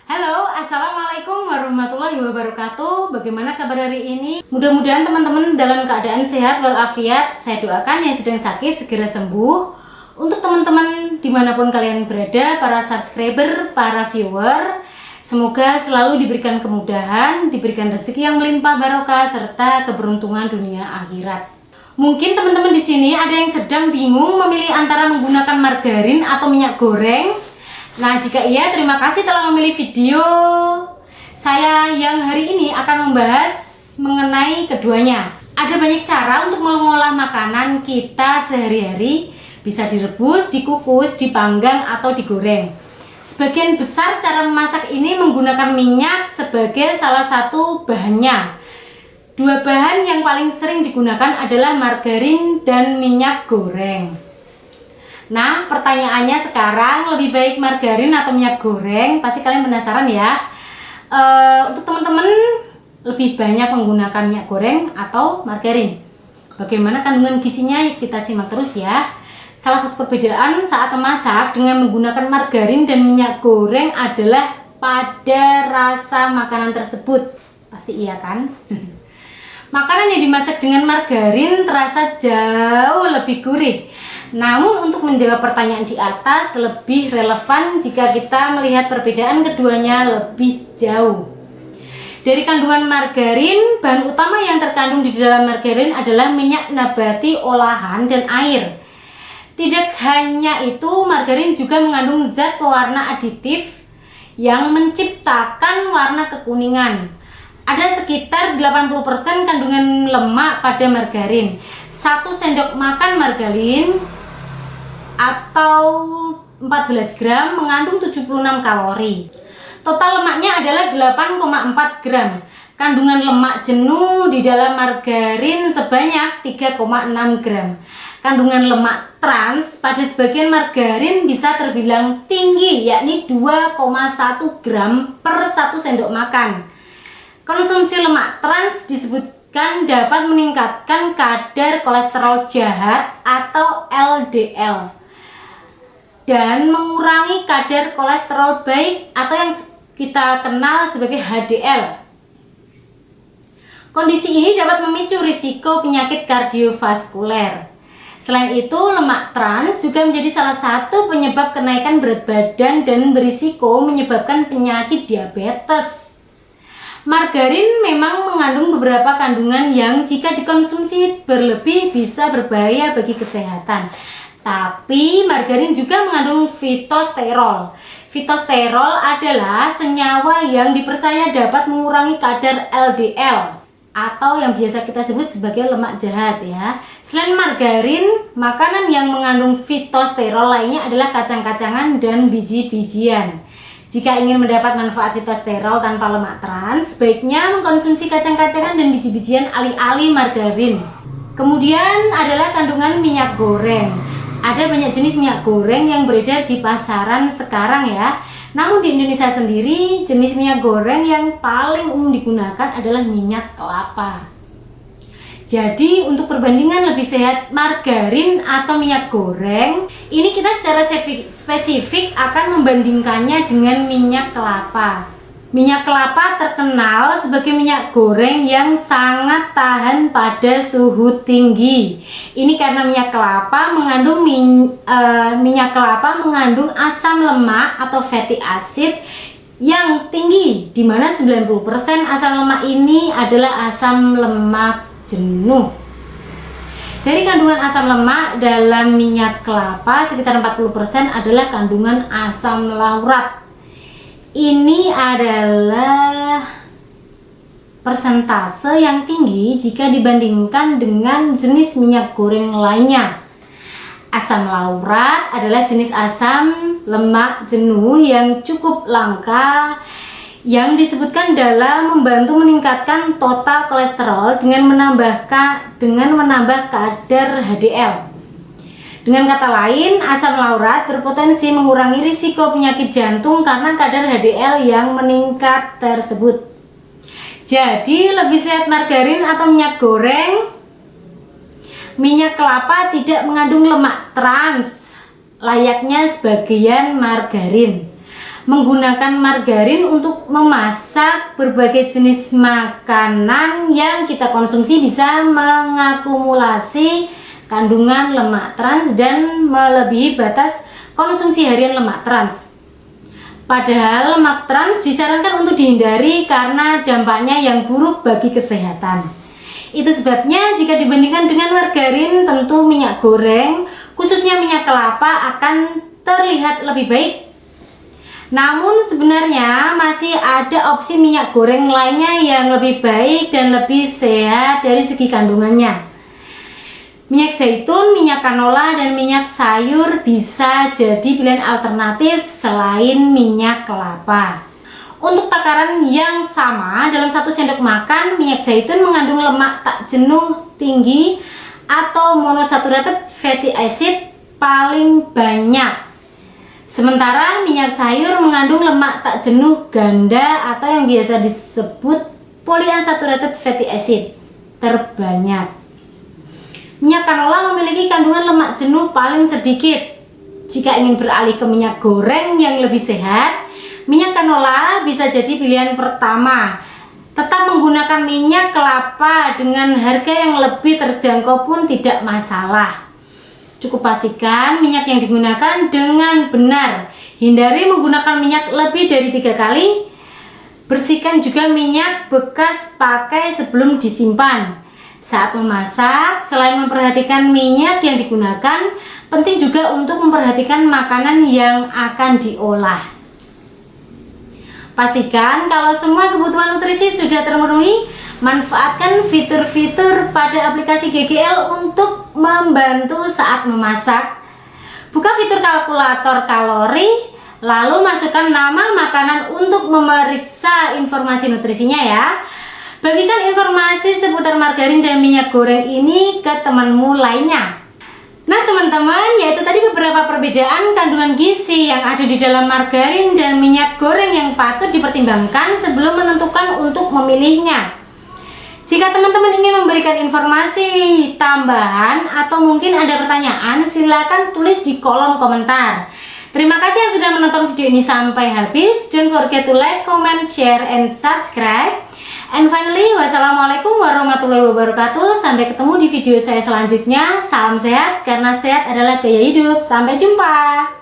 Halo, Assalamualaikum warahmatullahi wabarakatuh. Bagaimana kabar hari ini? Mudah-mudahan teman-teman dalam keadaan sehat walafiat. Saya doakan yang sedang sakit segera sembuh. Untuk teman-teman dimanapun kalian berada, para subscriber, para viewer, semoga selalu diberikan kemudahan, diberikan rezeki yang melimpah barokah, serta keberuntungan dunia akhirat. Mungkin teman-teman di sini ada yang sedang bingung memilih antara menggunakan margarin atau minyak goreng. Nah, jika iya, terima kasih telah memilih video saya yang hari ini akan membahas mengenai keduanya. Ada banyak cara untuk mengolah makanan kita sehari-hari, bisa direbus, dikukus, dipanggang, atau digoreng. Sebagian besar cara memasak ini menggunakan minyak sebagai salah satu bahannya. Dua bahan yang paling sering digunakan adalah margarin dan minyak goreng. Nah, pertanyaannya sekarang, lebih baik margarin atau minyak goreng? Pasti kalian penasaran ya. Untuk teman-teman, lebih banyak menggunakan minyak goreng atau margarin? Bagaimana kandungan gizinya? Kita simak terus ya. Salah satu perbedaan saat memasak dengan menggunakan margarin dan minyak goreng adalah pada rasa makanan tersebut. Pasti iya kan? Makanan yang dimasak dengan margarin terasa jauh lebih gurih. Namun untuk menjawab pertanyaan di atas lebih relevan jika kita melihat perbedaan keduanya lebih jauh. Dari kandungan margarin, bahan utama yang terkandung di dalam margarin adalah minyak nabati olahan dan air. Tidak hanya itu, margarin juga mengandung zat pewarna aditif yang menciptakan warna kekuningan. Ada sekitar 80% kandungan lemak pada margarin. 1 sendok makan margarin atau 14 gram mengandung 76 kalori. Total lemaknya adalah 8,4 gram. Kandungan lemak jenuh di dalam margarin sebanyak 3,6 gram. Kandungan lemak trans pada sebagian margarin bisa terbilang tinggi, yakni 2,1 gram per 1 sendok makan. Konsumsi lemak trans disebutkan dapat meningkatkan kadar kolesterol jahat atau LDL dan mengurangi kadar kolesterol baik atau yang kita kenal sebagai HDL. Kondisi ini dapat memicu risiko penyakit kardiovaskuler. Selain itu, lemak trans juga menjadi salah satu penyebab kenaikan berat badan dan berisiko menyebabkan penyakit diabetes. Margarin memang mengandung beberapa kandungan yang jika dikonsumsi berlebih bisa berbahaya bagi kesehatan. Tapi margarin juga mengandung fitosterol. Fitosterol adalah senyawa yang dipercaya dapat mengurangi kadar LDL atau yang biasa kita sebut sebagai lemak jahat ya. Selain margarin, makanan yang mengandung fitosterol lainnya adalah kacang-kacangan dan biji-bijian. Jika ingin mendapat manfaat fitosterol tanpa lemak trans, sebaiknya mengkonsumsi kacang-kacangan dan biji-bijian alih-alih margarin. Kemudian adalah kandungan minyak goreng. Ada banyak jenis minyak goreng yang beredar di pasaran sekarang ya. Namun di Indonesia sendiri, jenis minyak goreng yang paling umum digunakan adalah minyak kelapa. Jadi untuk perbandingan lebih sehat margarin atau minyak goreng, ini kita secara spesifik akan membandingkannya dengan minyak kelapa. Minyak kelapa terkenal sebagai minyak goreng yang sangat tahan pada suhu tinggi. Ini karena minyak kelapa mengandung asam lemak atau fatty acid yang tinggi, di mana 90% asam lemak ini adalah asam lemak jenuh. Dari kandungan asam lemak dalam minyak kelapa, sekitar 40% adalah kandungan asam laurat. Ini adalah persentase yang tinggi jika dibandingkan dengan jenis minyak goreng lainnya. Asam laurat adalah jenis asam lemak jenuh yang cukup langka yang disebutkan dalam membantu meningkatkan total kolesterol dengan menambah kadar HDL. Dengan kata lain, asam laurat berpotensi mengurangi risiko penyakit jantung karena kadar HDL yang meningkat tersebut. Jadi, lebih sehat margarin atau minyak goreng? Minyak kelapa tidak mengandung lemak trans, layaknya sebagian margarin. menggunakan margarin untuk memasak berbagai jenis makanan yang kita konsumsi bisa mengakumulasi kandungan lemak trans dan melebihi batas konsumsi harian lemak trans. Padahal lemak trans disarankan untuk dihindari karena dampaknya yang buruk bagi kesehatan. Itu sebabnya jika dibandingkan dengan margarin, tentu minyak goreng, khususnya minyak kelapa, akan terlihat lebih baik. Namun sebenarnya masih ada opsi minyak goreng lainnya yang lebih baik dan lebih sehat dari segi kandungannya. Minyak zaitun, minyak canola, dan minyak sayur bisa jadi pilihan alternatif selain minyak kelapa. Untuk takaran yang sama, dalam 1 sendok makan, minyak zaitun mengandung lemak tak jenuh tinggi atau monosaturated fatty acid paling banyak. Sementara minyak sayur mengandung lemak tak jenuh ganda atau yang biasa disebut polyunsaturated fatty acid terbanyak. Minyak canola memiliki kandungan lemak jenuh paling sedikit. Jika ingin beralih ke minyak goreng yang lebih sehat, minyak canola bisa jadi pilihan pertama. Tetap menggunakan minyak kelapa dengan harga yang lebih terjangkau pun tidak masalah. Cukup pastikan minyak yang digunakan dengan benar. Hindari menggunakan minyak lebih dari 3 kali. Bersihkan juga minyak bekas pakai sebelum disimpan. Saat memasak, selain memperhatikan minyak yang digunakan, penting juga untuk memperhatikan makanan yang akan diolah. Pastikan kalau semua kebutuhan nutrisi sudah terpenuhi. Manfaatkan fitur-fitur pada aplikasi GGL untuk membantu saat memasak. Buka fitur kalkulator kalori, lalu masukkan nama makanan untuk memeriksa informasi nutrisinya ya. Bagikan informasi seputar margarin dan minyak goreng ini ke temanmu lainnya. Nah teman-teman, yaitu tadi beberapa perbedaan kandungan gizi yang ada di dalam margarin dan minyak goreng yang patut dipertimbangkan sebelum menentukan untuk memilihnya. Jika teman-teman ingin memberikan informasi tambahan atau mungkin ada pertanyaan, silakan tulis di kolom komentar. Terima kasih yang sudah menonton video ini sampai habis. Don't forget to like, comment, share, and subscribe. And finally, wassalamualaikum warahmatullahi wabarakatuh. Sampai ketemu di video saya selanjutnya. Salam sehat, karena sehat adalah gaya hidup. Sampai jumpa.